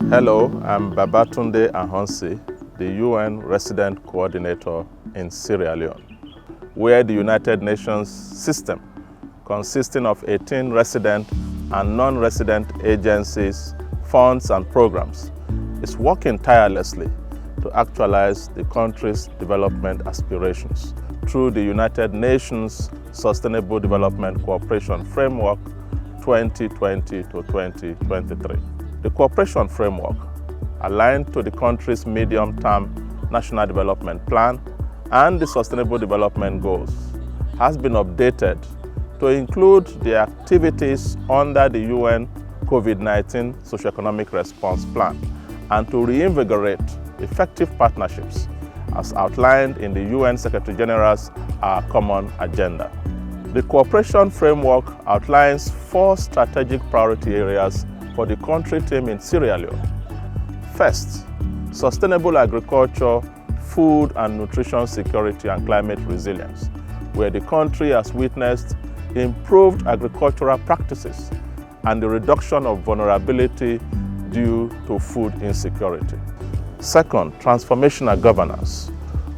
Hello, I'm Babatunde Ahonsi, the UN Resident Coordinator in Sierra Leone, where the United Nations system, consisting of 18 resident and non-resident agencies, funds and programs, is working tirelessly to actualize the country's development aspirations through the United Nations Sustainable Development Cooperation Framework 2020 to 2023. The cooperation framework, aligned to the country's medium-term National Development Plan and the Sustainable Development Goals, has been updated to include the activities under the UN COVID-19 Socioeconomic Response Plan and to reinvigorate effective partnerships as outlined in the UN Secretary General's Common Agenda. The cooperation framework outlines 4 strategic priority areas for the country team in Sierra Leone. First, sustainable agriculture, food and nutrition security and climate resilience, where the country has witnessed improved agricultural practices and the reduction of vulnerability due to food insecurity. Second, transformational governance,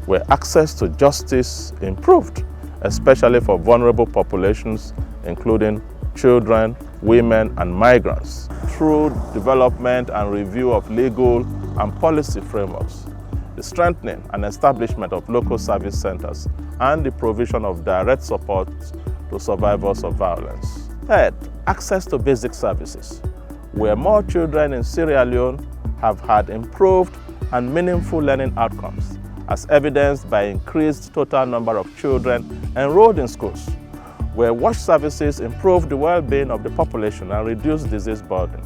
where access to justice improved, especially for vulnerable populations, including children, women, and migrants, through development and review of legal and policy frameworks, the strengthening and establishment of local service centers, and the provision of direct support to survivors of violence. Third, access to basic services, where more children in Sierra Leone have had improved and meaningful learning outcomes, as evidenced by increased total number of children enrolled in schools, where WASH services improve the well-being of the population and reduce disease burden,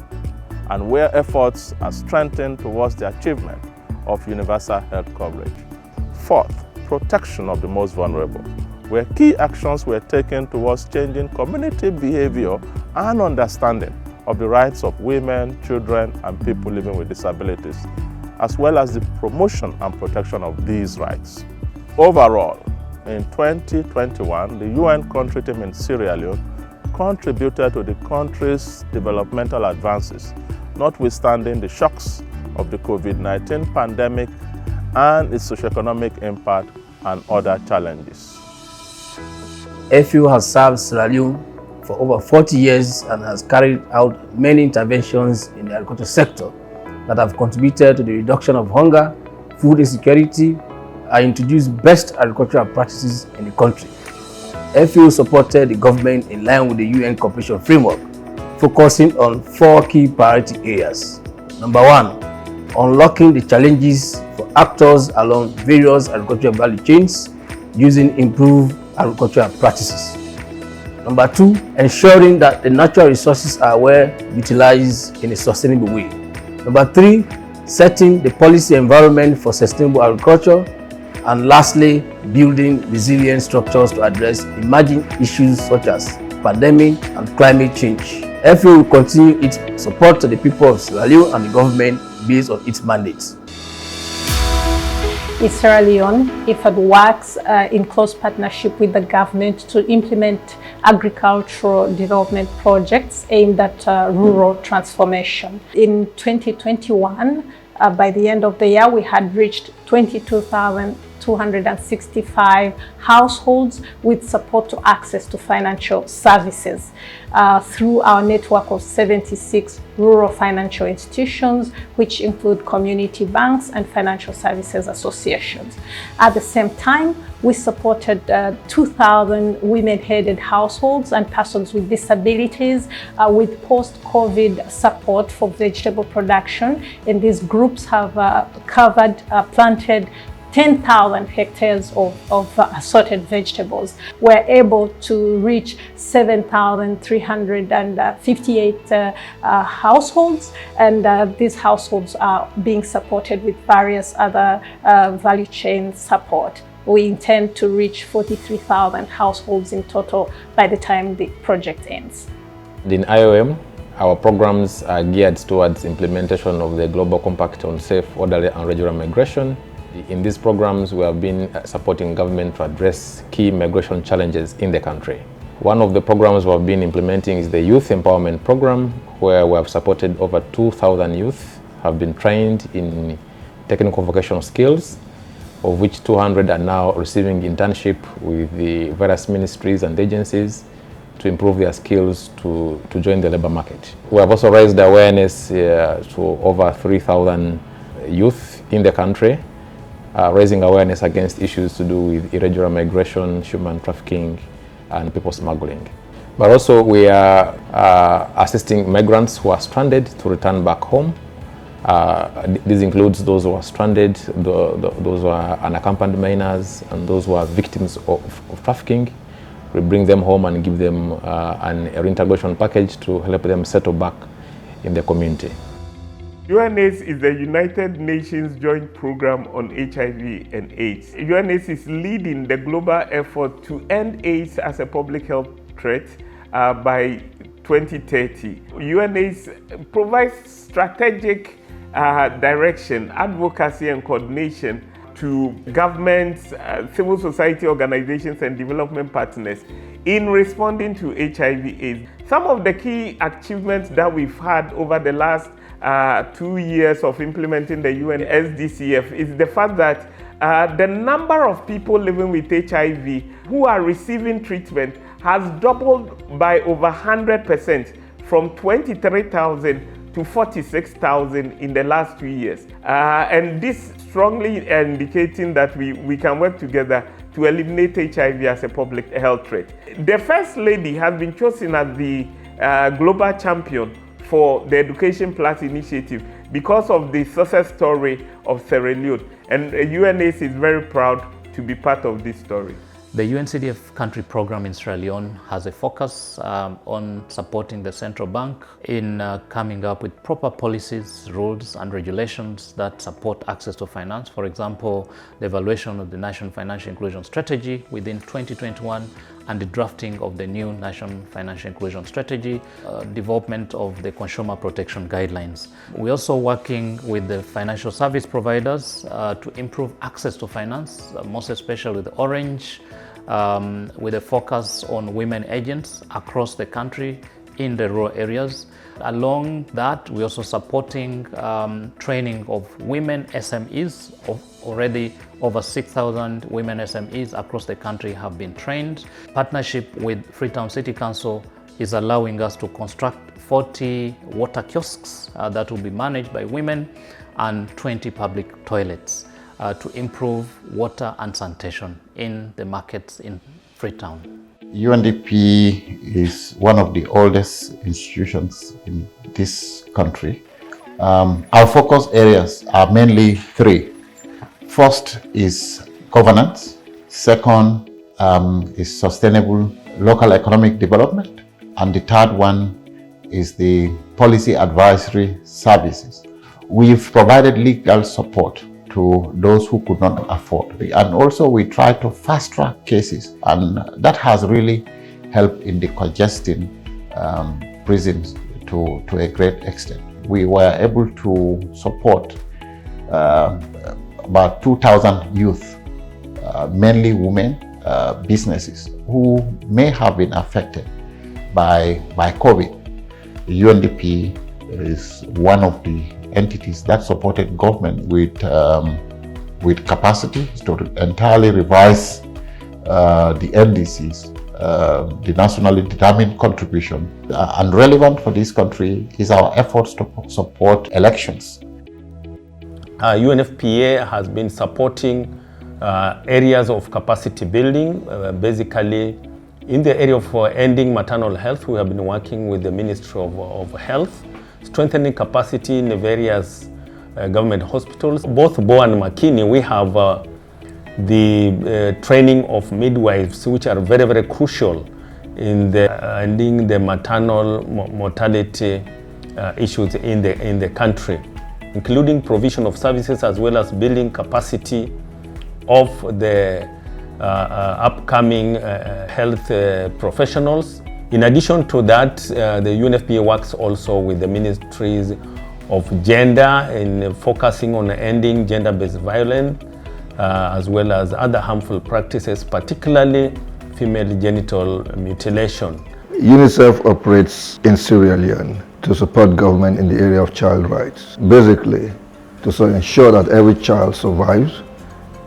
and where efforts are strengthened towards the achievement of universal health coverage. Fourth, protection of the most vulnerable, where key actions were taken towards changing community behavior and understanding of the rights of women, children, and people living with disabilities, as well as the promotion and protection of these rights. Overall, in 2021, the UN country team in Sierra Leone contributed to the country's developmental advances, notwithstanding the shocks of the COVID-19 pandemic and its socioeconomic impact and other challenges. FAO has served Sierra Leone for over 40 years and has carried out many interventions in the agriculture sector that have contributed to the reduction of hunger, food insecurity, and introduced best agricultural practices in the country. FAO supported the government in line with the UN cooperation framework, focusing on 4 key priority areas. Number 1, unlocking the challenges for actors along various agricultural value chains using improved agricultural practices. Number 2, ensuring that the natural resources are well utilized in a sustainable way. Number 3, setting the policy environment for sustainable agriculture. And lastly, building resilient structures to address emerging issues such as pandemic and climate change. FAO will continue its support to the people of Sierra Leone and the government based on its mandates. In Sierra Leone, IFAD works in close partnership with the government to implement agricultural development projects aimed at rural transformation. In 2021, by the end of the year, we had reached 22,265 households with support to access to financial services through our network of 76 rural financial institutions, which include community banks and financial services associations. At the same time, we supported 2,000 women-headed households and persons with disabilities with post-COVID support for vegetable production. And these groups have planted 10,000 hectares of assorted vegetables. We're able to reach 7,358 households, and these households are being supported with various other value chain support. We intend to reach 43,000 households in total by the time the project ends. In IOM, our programs are geared towards implementation of the Global Compact on Safe, Orderly and Regular Migration. In these programs, we have been supporting government to address key migration challenges in the country. One of the programs we have been implementing is the Youth Empowerment Program, where we have supported over 2,000 youth have been trained in technical vocational skills, of which 200 are now receiving internship with the various ministries and agencies to improve their skills to join the labor market. We have also raised awareness to over 3,000 youth in the country, raising awareness against issues to do with irregular migration, human trafficking, and people smuggling. But also we are assisting migrants who are stranded to return back home. This includes those who are stranded, those who are unaccompanied minors, and those who are victims of trafficking. We bring them home and give them an reintegration package to help them settle back in the community. UNAIDS is the United Nations Joint Program on HIV and AIDS. UNAIDS is leading the global effort to end AIDS as a public health threat by 2030. UNAIDS provides strategic direction, advocacy, and coordination to governments, civil society organizations, and development partners in responding to HIV/AIDS. Some of the key achievements that we've had over the last 2 years of implementing the UN SDCF is the fact that the number of people living with HIV who are receiving treatment has doubled by over 100%, from 23,000 to 46,000 in the last 2 years. And this strongly indicating that we can work together to eliminate HIV as a public health threat. The First Lady has been chosen as the global champion for the Education Plus initiative because of the success story of Sierra Leone. And UNAIDS is very proud to be part of this story. The UNCDF country program in Sierra Leone has a focus on supporting the central bank in coming up with proper policies, rules, and regulations that support access to finance. For example, the evaluation of the National Financial Inclusion Strategy within 2021 and the drafting of the new National Financial Inclusion Strategy, development of the consumer protection guidelines. We're also working with the financial service providers to improve access to finance, most especially with Orange, with a focus on women agents across the country in the rural areas. Along that, we're also supporting training of women SMEs. Already over 6,000 women SMEs across the country have been trained. Partnership with Freetown City Council is allowing us to construct 40 water kiosks that will be managed by women and 20 public toilets to improve water and sanitation in the markets in Freetown. UNDP is one of the oldest institutions in this country. Our focus areas are mainly three. First is governance. Second is sustainable local economic development. And the third one is the policy advisory services. We've provided legal support to those who could not afford. And also we try to fast track cases, and that has really helped in decongesting prisons to a great extent. We were able to support about 2,000 youth, mainly women, businesses who may have been affected by COVID. The UNDP is one of the entities that supported government with capacity to entirely revise the NDCs, the nationally determined contribution. And relevant for this country is our efforts to support elections. UNFPA has been supporting areas of capacity building, basically in the area of ending maternal health. We have been working with the Ministry of Health, strengthening capacity in the various government hospitals. Both Bo and Makini, we have the training of midwives, which are very, very crucial in the ending the maternal mortality issues in the country, including provision of services as well as building capacity of the upcoming health professionals. In addition to that, the UNFPA works also with the ministries of gender in focusing on ending gender-based violence as well as other harmful practices, particularly female genital mutilation. UNICEF operates in Sierra Leone to support government in the area of child rights, basically to ensure that every child survives,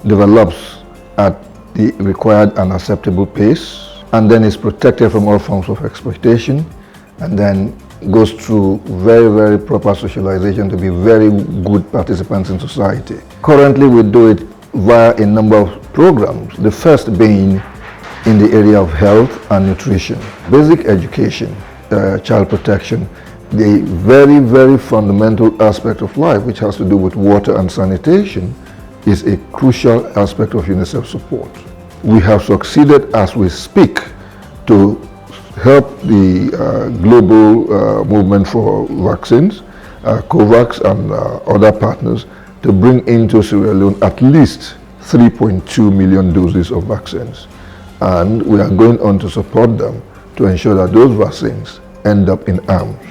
develops at the required and acceptable pace, and then is protected from all forms of exploitation, and then goes through very, very proper socialization to be very good participants in society. Currently, we do it via a number of programs, the first being in the area of health and nutrition, basic education, child protection, the very, very fundamental aspect of life, which has to do with water and sanitation, is a crucial aspect of UNICEF support. We have succeeded as we speak to help the global movement for vaccines, COVAX and other partners, to bring into Sierra Leone at least 3.2 million doses of vaccines. And we are going on to support them to ensure that those vaccines end up in arms.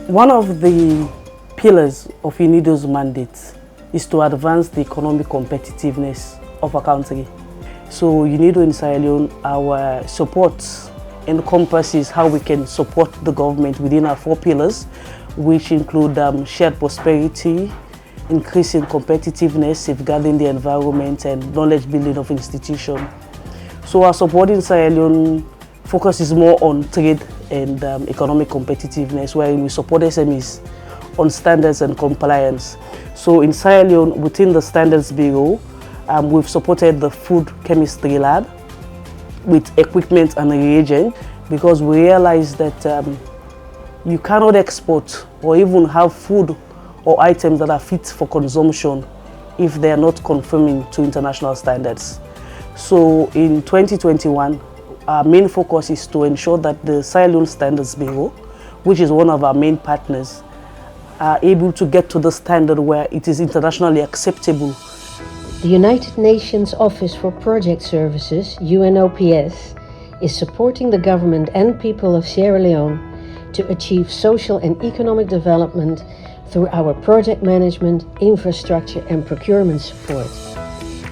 One of the pillars of UNIDO's mandate is to advance the economic competitiveness of our country. So UNIDO in Sierra Leone, our support encompasses how we can support the government within our 4 pillars, which include shared prosperity, increasing competitiveness, safeguarding the environment, and knowledge building of institutions. So our support in Sierra Leone focuses more on trade and economic competitiveness, where we support SMEs on standards and compliance. So in Sierra Leone, within the Standards Bureau, we've supported the Food Chemistry Lab with equipment and reagent, because we realize that you cannot export or even have food or items that are fit for consumption if they are not conforming to international standards. So in 2021, our main focus is to ensure that the Sierra Leone Standards Bureau, which is one of our main partners, are able to get to the standard where it is internationally acceptable. The United Nations Office for Project Services, UNOPS, is supporting the government and people of Sierra Leone to achieve social and economic development through our project management, infrastructure and procurement support.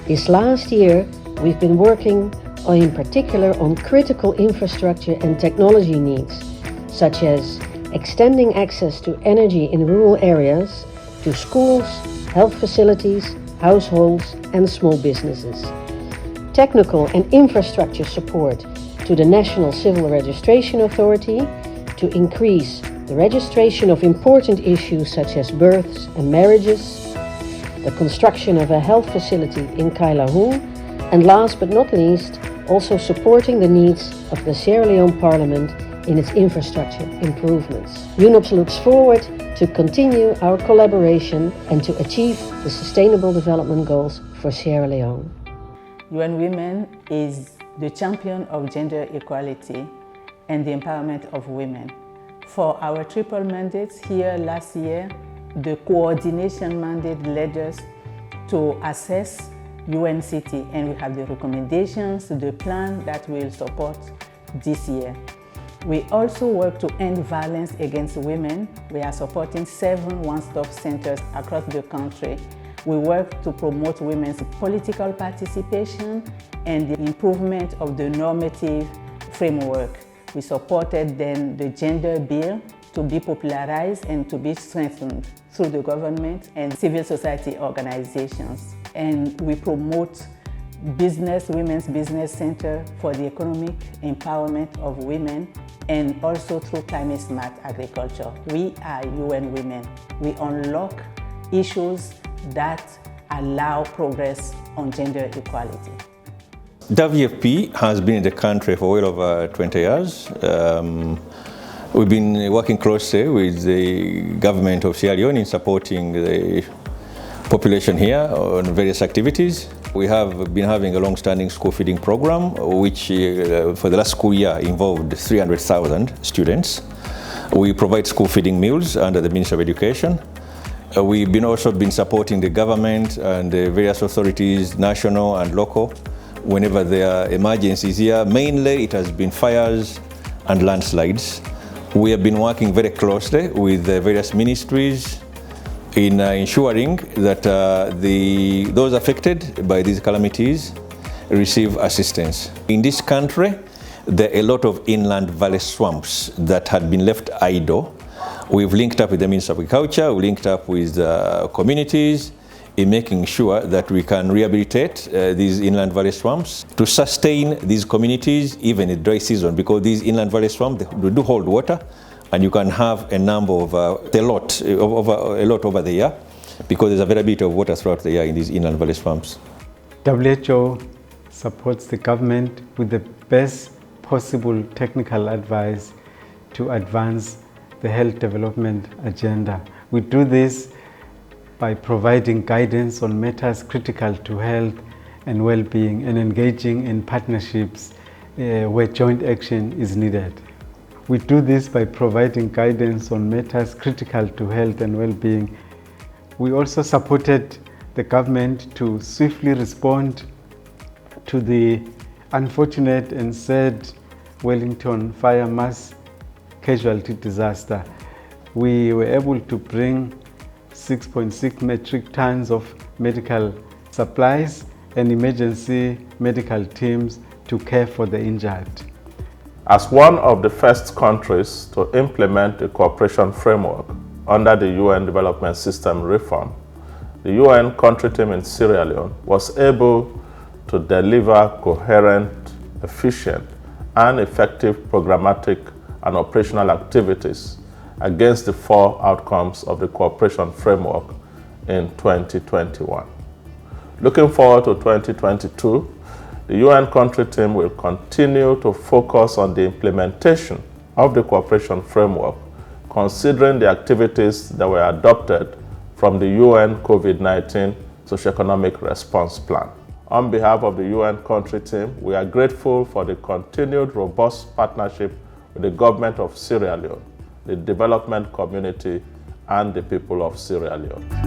This last year, we've been working in particular on critical infrastructure and technology needs, such as extending access to energy in rural areas, to schools, health facilities, households and small businesses. Technical and infrastructure support to the National Civil Registration Authority to increase the registration of important issues such as births and marriages, the construction of a health facility in Kailahun, and last but not least, also supporting the needs of the Sierra Leone Parliament in its infrastructure improvements. UNOPS looks forward to continue our collaboration and to achieve the Sustainable Development Goals for Sierra Leone. UN Women is the champion of gender equality and the empowerment of women. For our triple mandates here last year, the coordination mandate led us to assess UNCT, and we have the recommendations, the plan that will support this year. We also work to end violence against women. We are supporting 7 one-stop centers across the country. We work to promote women's political participation and the improvement of the normative framework. We supported then the gender bill to be popularized and to be strengthened through the government and civil society organizations. And we promote Women's Business Center for the economic empowerment of women, and also through climate smart agriculture. We are UN Women. We unlock issues that allow progress on gender equality. WFP has been in the country for well over 20 years. We've been working closely with the government of Sierra Leone in supporting the population here on various activities. We have been having a long-standing school feeding program, which for the last school year involved 300,000 students. We provide school feeding meals under the Ministry of Education. We've also been supporting the government and the various authorities, national and local, whenever there are emergencies here. Mainly it has been fires and landslides. We have been working very closely with the various ministries in ensuring that those affected by these calamities receive assistance. In this country, there are a lot of inland valley swamps that had been left idle. We've linked up with the Ministry of Agriculture, we linked up with communities in making sure that we can rehabilitate these inland valley swamps to sustain these communities even in dry season, because these inland valley swamps, they do hold water, and you can have a number of, a lot over the year, because there's availability of water throughout the year in these inland valley swamps. WHO supports the government with the best possible technical advice to advance the health development agenda. We do this by providing guidance on matters critical to health and well-being and engaging in partnerships where joint action is needed. We do this by providing guidance on matters critical to health and well-being. We also supported the government to swiftly respond to the unfortunate and sad Wellington fire mass casualty disaster. We were able to bring 6.6 metric tons of medical supplies and emergency medical teams to care for the injured. As one of the first countries to implement the cooperation framework under the UN Development System reform, the UN country team in Sierra Leone was able to deliver coherent, efficient, and effective programmatic and operational activities against the 4 outcomes of the cooperation framework in 2021. Looking forward to 2022, the UN country team will continue to focus on the implementation of the cooperation framework, considering the activities that were adopted from the UN COVID-19 Socioeconomic Response Plan. On behalf of the UN country team, we are grateful for the continued robust partnership with the government of Sierra Leone, the development community, and the people of Sierra Leone.